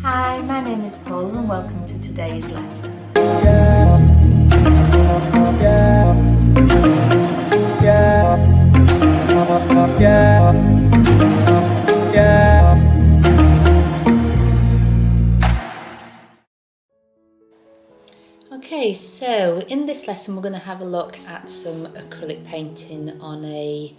Hi, my name is Paula and welcome to today's lesson. Okay, so in this lesson we're going to have a look at some acrylic painting on a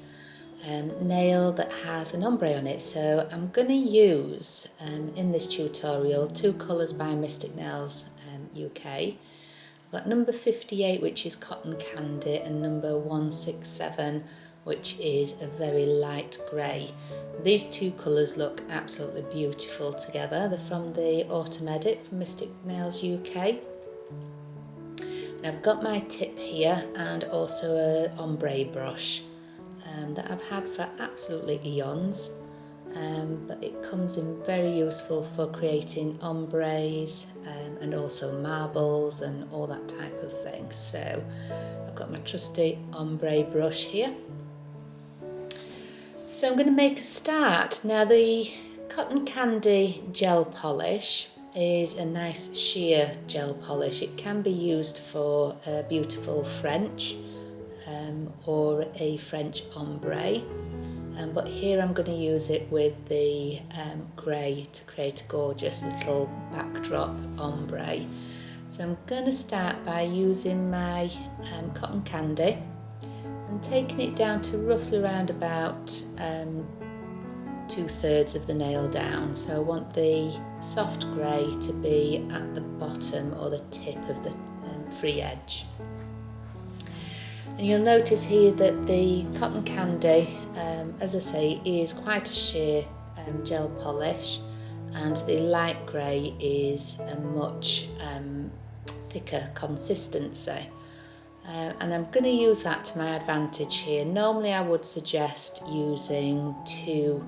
nail that has an ombre on it. So I'm going to use in this tutorial two colours by Mystic Nails UK. I've got number 58, which is Cotton Candy, and number 167, which is a very light grey. These two colours look absolutely beautiful together. They're from the Autumn Edit from Mystic Nails UK. And I've got my tip here and also an ombre brush that I've had for absolutely eons, but it comes in very useful for creating ombres and also marbles and all that type of thing. So I've got my trusty ombre brush here. So I'm going to make a start. Now the Cotton Candy gel polish is a nice sheer gel polish. It can be used for a beautiful French or a French ombre, but here I'm going to use it with the grey to create a gorgeous little backdrop ombre. So I'm going to start by using my Cotton Candy and taking it down to roughly around about 2/3 of the nail down. So I want the soft grey to be at the bottom or the tip of the free edge. And you'll notice here that the Cotton Candy, as I say, is quite a sheer gel polish, and the light grey is a much thicker consistency. And I'm going to use that to my advantage here. Normally I would suggest using two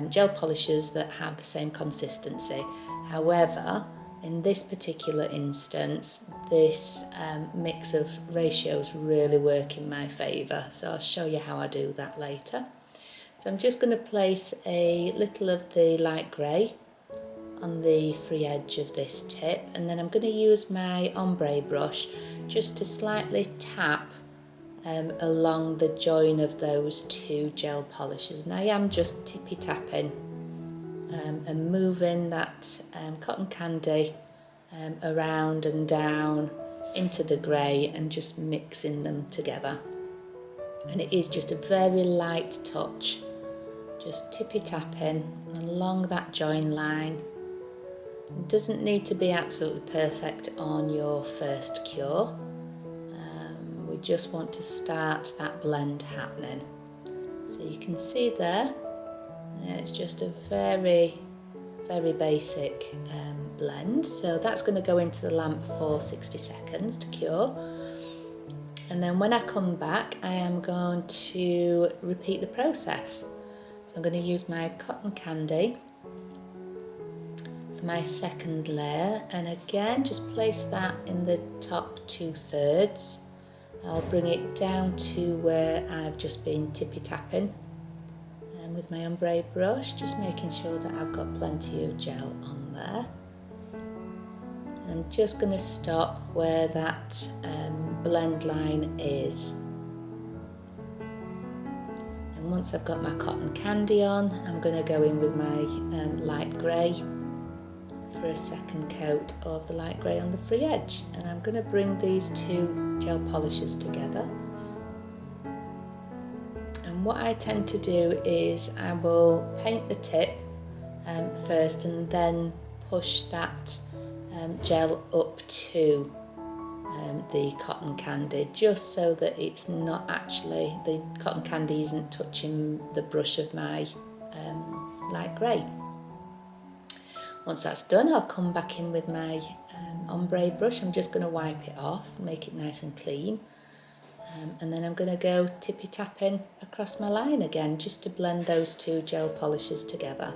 gel polishes that have the same consistency. However, in this particular instance, this mix of ratios really work in my favour, so I'll show you how I do that later. So I'm just going to place a little of the light grey on the free edge of this tip, and then I'm going to use my ombre brush just to slightly tap along the join of those two gel polishes. And I am just tippy tapping and moving that Cotton Candy around and down into the grey and just mixing them together. And it is just a very light touch, just tippy tapping along that join line. It doesn't need to be absolutely perfect on your first cure. We just want to start that blend happening. So you can see there, it's just a very basic blend. So that's going to go into the lamp for 60 seconds to cure. And then when I come back, I am going to repeat the process. So I'm going to use my Cotton Candy for my second layer, and again just place that in the top 2/3. I'll bring it down to where I've just been tippy tapping with my ombre brush, just making sure that I've got plenty of gel on there. And I'm just going to stop where that blend line is. And once I've got my Cotton Candy on, I'm going to go in with my light grey for a second coat of the light grey on the free edge. And I'm going to bring these two gel polishes together. And what I tend to do is I will paint the tip first and then push that gel up to the Cotton Candy, just so that it's not actually, the Cotton Candy isn't touching the brush of my light grey. Once that's done, I'll come back in with my ombre brush. I'm just going to wipe it off, make it nice and clean. And then I'm going to go tippy tapping across my line again, just to blend those two gel polishes together.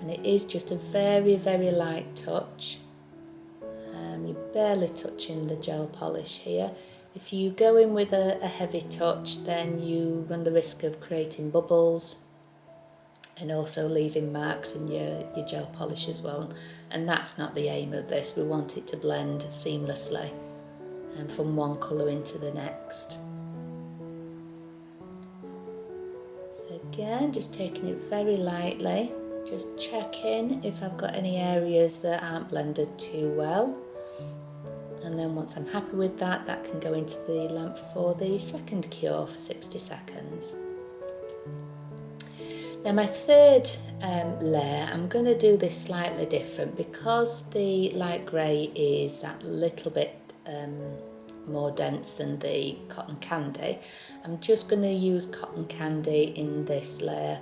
And it is just a very light touch. You're barely touching the gel polish here. If you go in with a heavy touch, then you run the risk of creating bubbles and also leaving marks in your gel polish as well. And that's not the aim of this. We want it to blend seamlessly from one colour into the next. So again, just taking it very lightly, just checking if I've got any areas that aren't blended too well. And then once I'm happy with that, that can go into the lamp for the second cure for 60 seconds. Now my third layer, I'm going to do this slightly different because the light grey is that little bit more dense than the cotton candy. I'm just going to use cotton candy in this layer,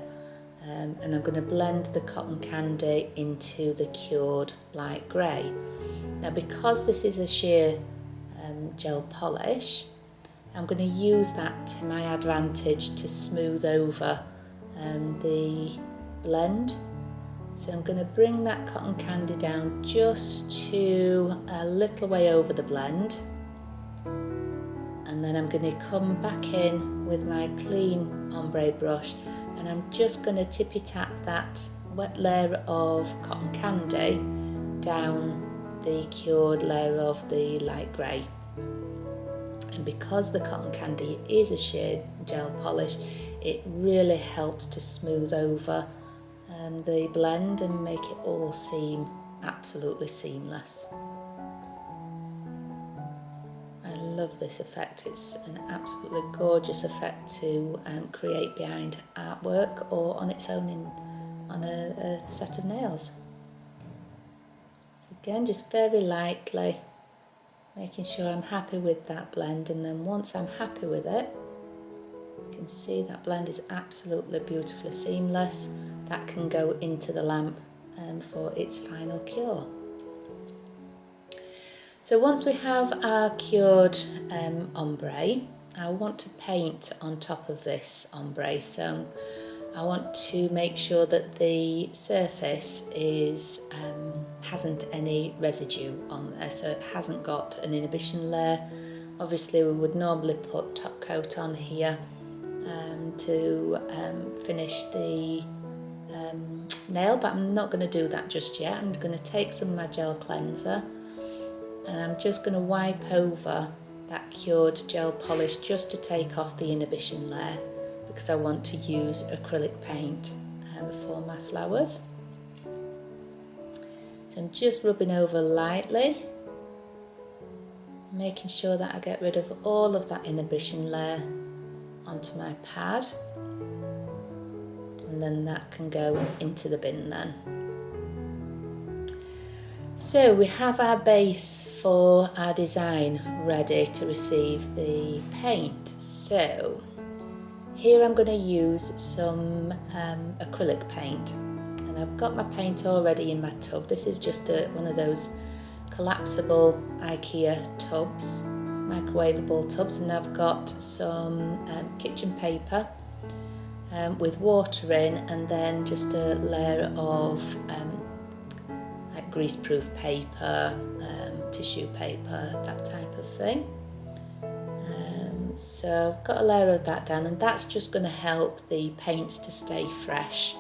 and I'm going to blend the cotton candy into the cured light grey. Now because this is a sheer gel polish, I'm going to use that to my advantage to smooth over the blend. So I'm going to bring that cotton candy down just to a little way over the blend, and then I'm going to come back in with my clean ombre brush, and I'm just going to tippy tap that wet layer of cotton candy down the cured layer of the light grey. And because the cotton candy is a sheer gel polish, it really helps to smooth over the blend and make it all seem absolutely seamless. I love this effect. It's an absolutely gorgeous effect to create behind artwork or on its own on a set of nails. So again, just very lightly making sure I'm happy with that blend, and then once I'm happy with it, you can see that blend is absolutely beautifully seamless. That can go into the lamp for its final cure. So once we have our cured ombre, I want to paint on top of this ombre. So I want to make sure that the surface is hasn't any residue on there, so it hasn't got an inhibition layer. Obviously we would normally put top coat on here to finish the nail, but I'm not going to do that just yet. I'm going to take some of my gel cleanser and I'm just going to wipe over that cured gel polish just to take off the inhibition layer, because I want to use acrylic paint for my flowers. So I'm just rubbing over lightly, making sure that I get rid of all of that inhibition layer onto my pad, and then that can go into the bin then. So we have our base for our design ready to receive the paint. So here I'm going to use some acrylic paint, and I've got my paint already in my tub. This is just one of those collapsible IKEA tubs, microwavable tubs, and I've got some kitchen paper with water in, and then just a layer of like greaseproof paper, tissue paper, that type of thing. So I've got a layer of that down, and that's just going to help the paints to stay fresh.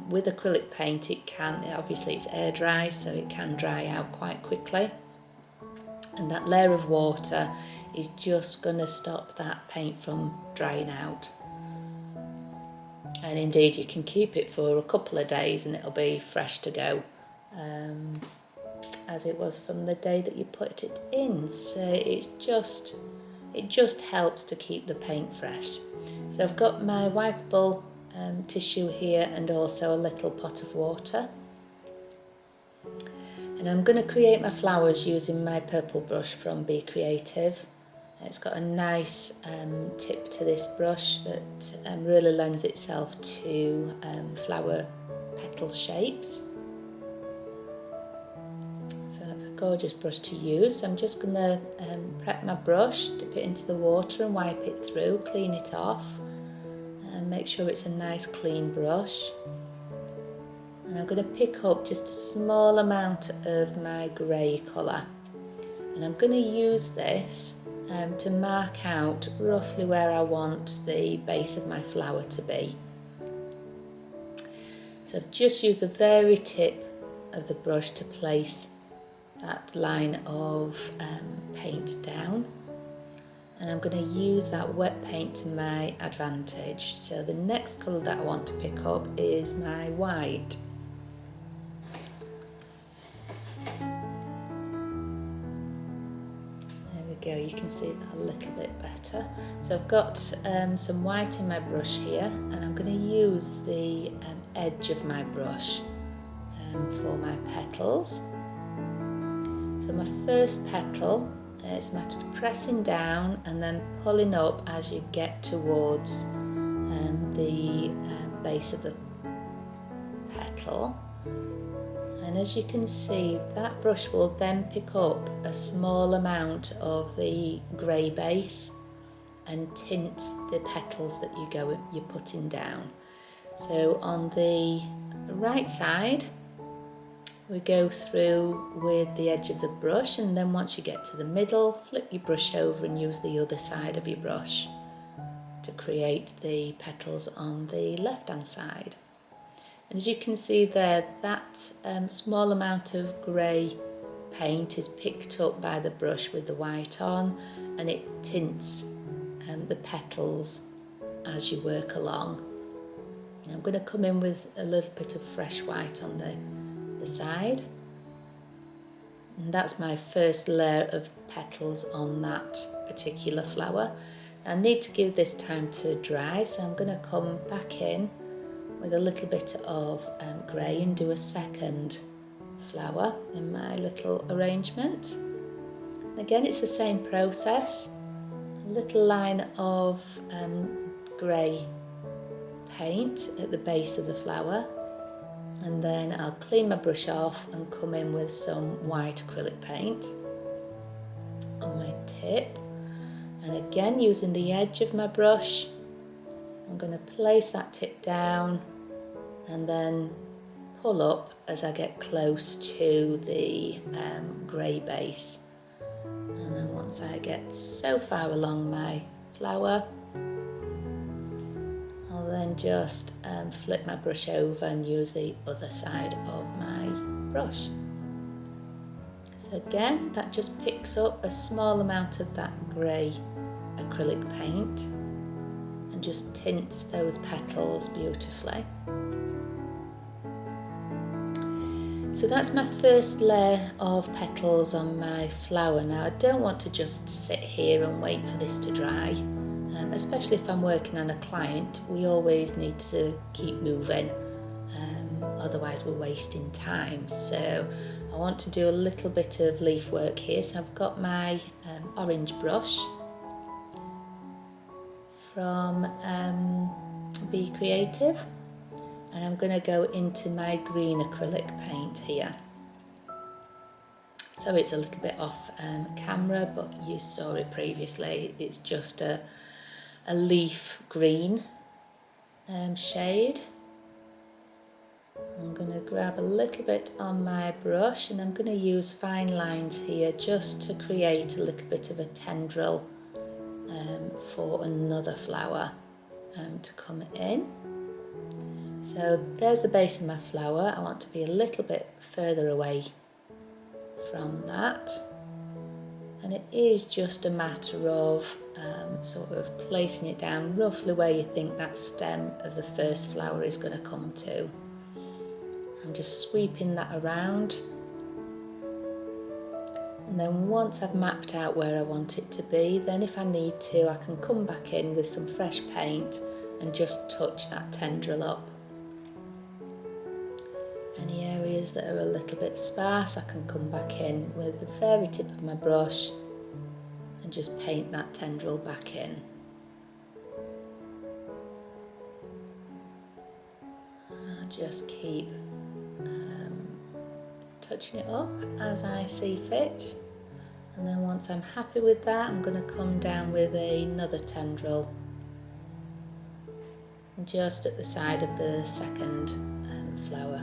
With acrylic paint, obviously it's air dry, so it can dry out quite quickly. And that layer of water is just going to stop that paint from drying out. And indeed, you can keep it for a couple of days and it'll be fresh to go, as it was from the day that you put it in. So it just helps to keep the paint fresh. So I've got my wipeable tissue here and also a little pot of water. And I'm going to create my flowers using my purple brush from Be Creative. It's got a nice tip to this brush that really lends itself to flower petal shapes. So that's a gorgeous brush to use. So I'm just going to prep my brush, dip it into the water and wipe it through, clean it off, and make sure it's a nice clean brush. And I'm going to pick up just a small amount of my grey colour, and I'm going to use this to mark out roughly where I want the base of my flower to be. So I've just used the very tip of the brush to place that line of paint down, and I'm going to use that wet paint to my advantage. So the next colour that I want to pick up is my white. There we go, you can see that a little bit better. So I've got some white in my brush here, and I'm going to use the edge of my brush for my petals. So my first petal, it's a matter of pressing down and then pulling up as you get towards the base of the petal. And as you can see, that brush will then pick up a small amount of the grey base and tint the petals that you're putting down. So on the right side, we go through with the edge of the brush, and then once you get to the middle, flip your brush over and use the other side of your brush to create the petals on the left hand side. And as you can see there, that small amount of grey paint is picked up by the brush with the white on, and it tints the petals as you work along. And I'm going to come in with a little bit of fresh white on the side, and that's my first layer of petals on that particular flower. I need to give this time to dry, so I'm going to come back in with a little bit of grey and do a second flower in my little arrangement. And again, it's the same process, a little line of grey paint at the base of the flower, and then I'll clean my brush off and come in with some white acrylic paint on my tip. And again, using the edge of my brush, I'm going to place that tip down and then pull up as I get close to the grey base. And then once I get so far along my flower, I'll then just flip my brush over and use the other side of my brush. So again, that just picks up a small amount of that grey acrylic paint and just tints those petals beautifully. So that's my first layer of petals on my flower. Now I don't want to just sit here and wait for this to dry. Especially if I'm working on a client, we always need to keep moving, otherwise we're wasting time. So I want to do a little bit of leaf work here. So I've got my orange brush from Be Creative, and I'm going to go into my green acrylic paint here. So it's a little bit off camera, but you saw it previously. It's just a leaf green shade. I'm going to grab a little bit on my brush, and I'm going to use fine lines here just to create a little bit of a tendril for another flower to come in. So there's the base of my flower. I want to be a little bit further away from that, and it is just a matter of sort of placing it down roughly where you think that stem of the first flower is going to come to. I'm just sweeping that around, and then once I've mapped out where I want it to be, then if I need to, I can come back in with some fresh paint and just touch that tendril up. Any areas that are a little bit sparse, I can come back in with the very tip of my brush and just paint that tendril back in. I'll just keep touching it up as I see fit, and then once I'm happy with that, I'm going to come down with another tendril just at the side of the second flower.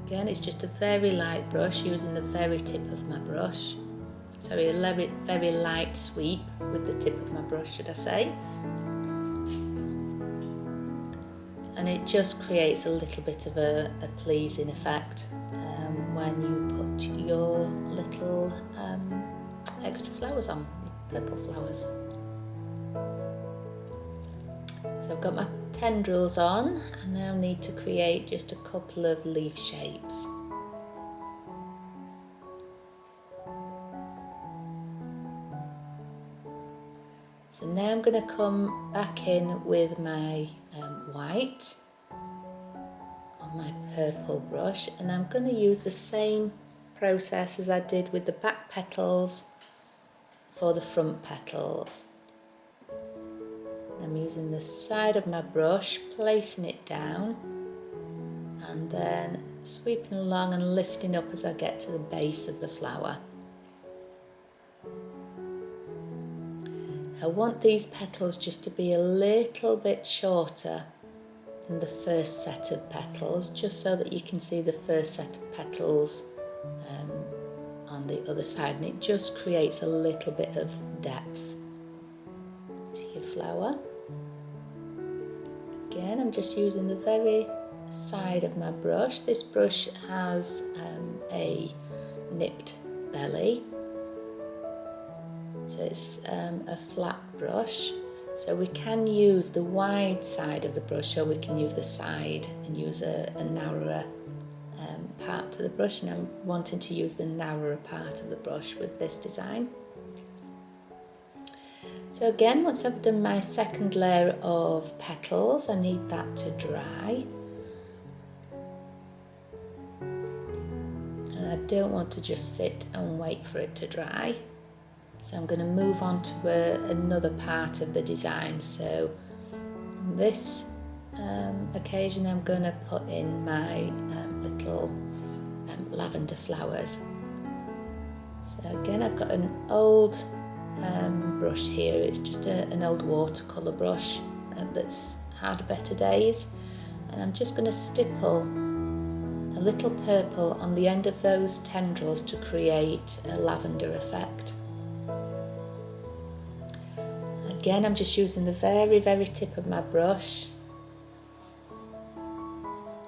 Again, it's just a very light brush, using the very tip of my brush. Sorry, a very light sweep with the tip of my brush, should I say. and it just creates a little bit of a pleasing effect when you put your little extra flowers on, purple flowers. So I've got my tendrils on. I now need to create just a couple of leaf shapes. So now I'm going to come back in with my white on my purple brush, and I'm going to use the same process as I did with the back petals for the front petals. I'm using the side of my brush, placing it down, and then sweeping along and lifting up as I get to the base of the flower. I want these petals just to be a little bit shorter than the first set of petals, just so that you can see the first set of petals on the other side, and it just creates a little bit of depth to your flower. Again, I'm just using the very side of my brush. This brush has a nipped belly, so it's a flat brush, so we can use the wide side of the brush, or we can use the side and use a narrower part to the brush, and I'm wanting to use the narrower part of the brush with this design. So again, once I've done my second layer of petals, I need that to dry. And I don't want to just sit and wait for it to dry. So I'm going to move on to another part of the design. So on this occasion, I'm going to put in my little lavender flowers. So again, I've got an old brush here. It's just an old watercolour brush that's had better days, and I'm just going to stipple a little purple on the end of those tendrils to create a lavender effect. Again, I'm just using the very tip of my brush.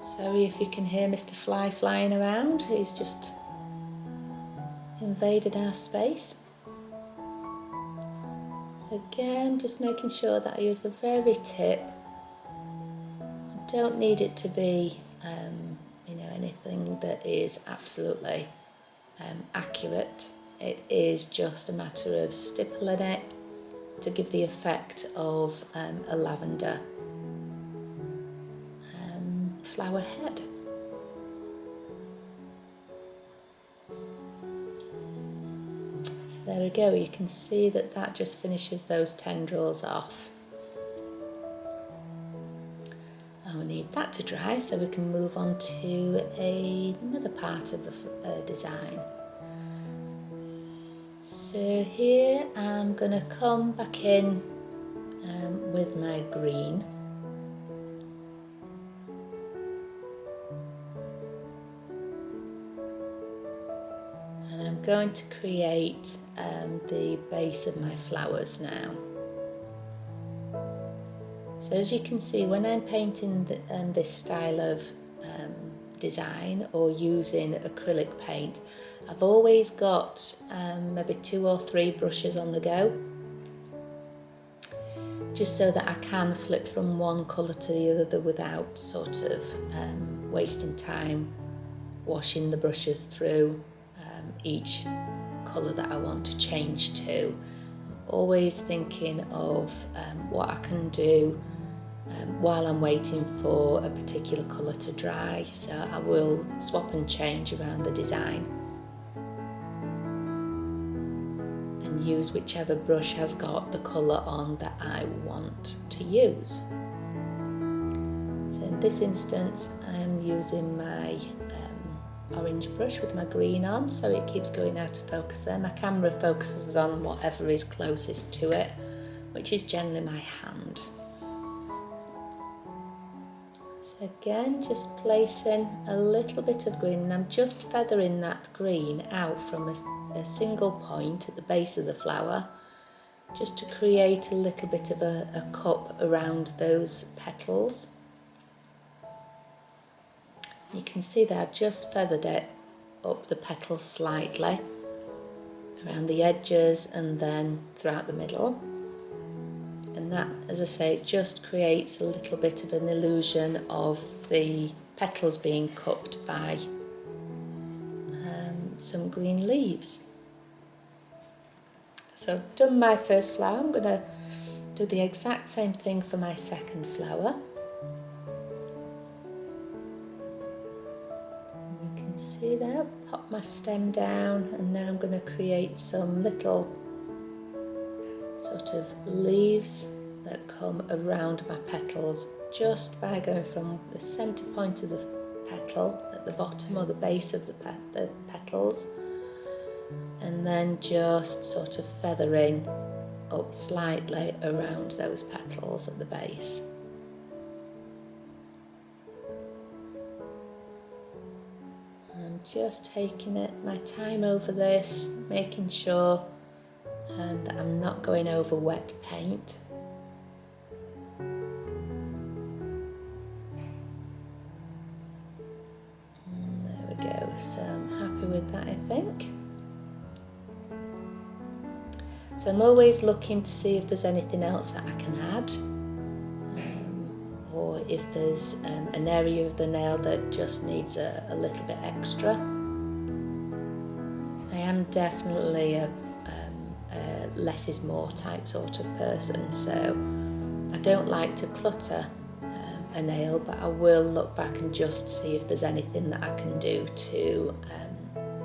Sorry if you can hear Mr. Fly flying around, he's just invaded our space. So again, just making sure that I use the very tip. I don't need it to be anything that is absolutely accurate. It is just a matter of stippling it to give the effect of a lavender flower head. So there we go, you can see that just finishes those tendrils off. I need that to dry so we can move on to another part of the design. So here I'm going to come back in with my green. And I'm going to create the base of my flowers now. So as you can see, when I'm painting this style of design or using acrylic paint, I've always got maybe 2 or 3 brushes on the go, just so that I can flip from one colour to the other without sort of wasting time washing the brushes through each colour that I want to change to. I'm always thinking of what I can do while I'm waiting for a particular colour to dry, so I will swap and change around the design and use whichever brush has got the colour on that I want to use. So in this instance I'm using my orange brush with my green on, so it keeps going out of focus there. My camera focuses on whatever is closest to it, which is generally my hand. So again, just placing a little bit of green, and I'm just feathering that green out from a single point at the base of the flower, just to create a little bit of a cup around those petals. You can see that I've just feathered it up the petals slightly, around the edges and then throughout the middle. And that, as I say, just creates a little bit of an illusion of the petals being cupped by some green leaves. So I've done my first flower. I'm going to do the exact same thing for my second flower. You can see there, pop my stem down, and now I'm going to create some little sort of leaves that come around my petals just by going from the centre point of the petal at the bottom or the base of the petals, and then just sort of feathering up slightly around those petals at the base. I'm just taking my time over this, making sure that I'm not going over wet paint. There we go, so I'm happy with that, I think. So I'm always looking to see if there's anything else that I can add, or if there's an area of the nail that just needs a little bit extra. I am definitely a less is more type sort of person, so I don't like to clutter a nail, but I will look back and just see if there's anything that I can do to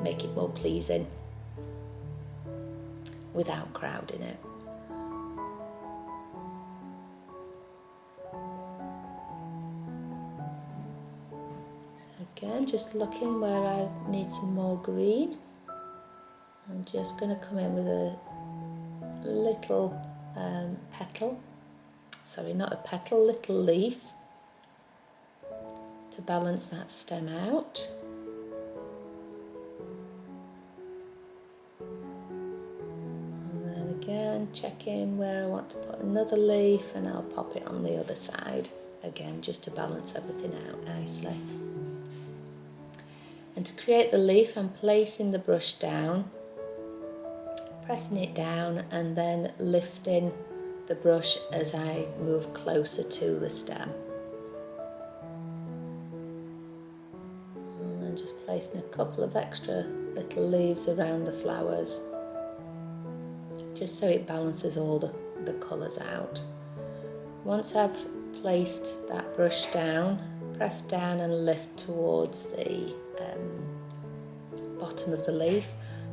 make it more pleasing without crowding it. So again, just looking where I need some more green. I'm just going to come in with a little petal, sorry, not a petal, little leaf to balance that stem out. And then again, check in where I want to put another leaf, and I'll pop it on the other side, again just to balance everything out nicely. And to create the leaf, I'm placing the brush down, pressing it down, and then lifting the brush as I move closer to the stem. And then just placing a couple of extra little leaves around the flowers, just so it balances all the colours out. Once I've placed that brush down, press down and lift towards the bottom of the leaf,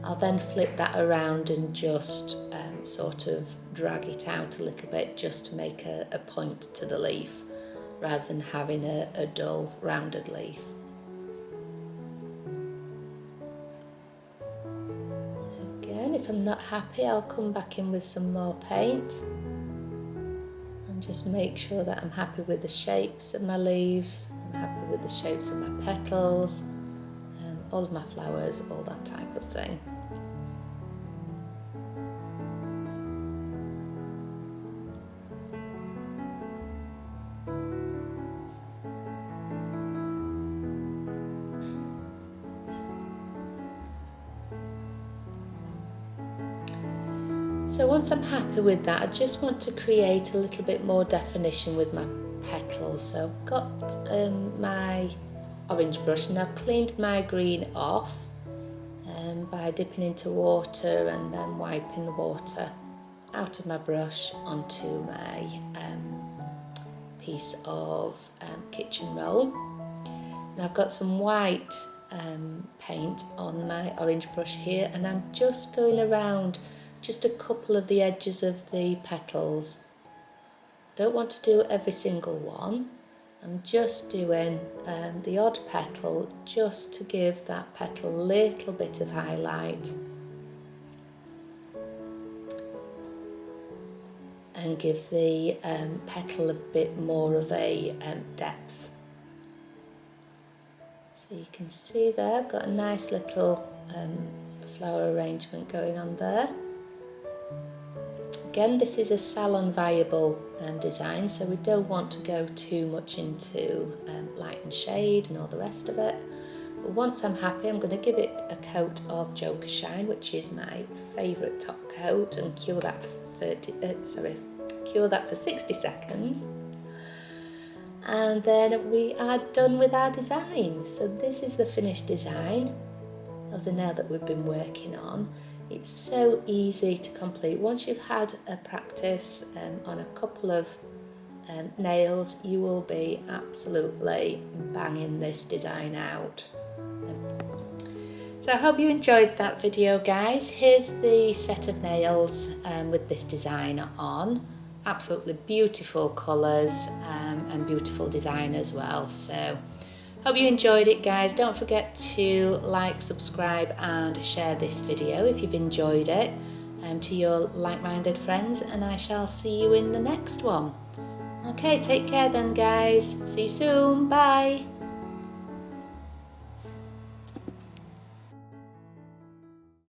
I'll then flip that around and just sort of drag it out a little bit, just to make a point to the leaf rather than having a dull rounded leaf. So again, if I'm not happy, I'll come back in with some more paint and just make sure that I'm happy with the shapes of my leaves, I'm happy with the shapes of my petals, all of my flowers, all that type of thing. So once I'm happy with that, I just want to create a little bit more definition with my petals. So I've got my orange brush, and I've cleaned my green off by dipping into water and then wiping the water out of my brush onto my piece of kitchen roll. And I've got some white paint on my orange brush here, and I'm just going around just a couple of the edges of the petals. Don't want to do every single one. I'm just doing the odd petal just to give that petal a little bit of highlight and give the petal a bit more of a depth. So you can see there, I've got a nice little flower arrangement going on there. Again, this is a salon viable design, so we don't want to go too much into light and shade and all the rest of it. But once I'm happy, I'm going to give it a coat of Joker Shine, which is my favourite top coat, and cure that for 60 seconds. And then we are done with our design. So this is the finished design of the nail that we've been working on. It's so easy to complete. Once you've had a practice on a couple of nails, you will be absolutely banging this design out. So I hope you enjoyed that video, guys. Here's the set of nails with this design on. Absolutely beautiful colours and beautiful design as well. So hope you enjoyed it, guys. Don't forget to like, subscribe and share this video if you've enjoyed it to your like-minded friends, and I shall see you in the next one. Okay, take care then, guys. See you soon. Bye.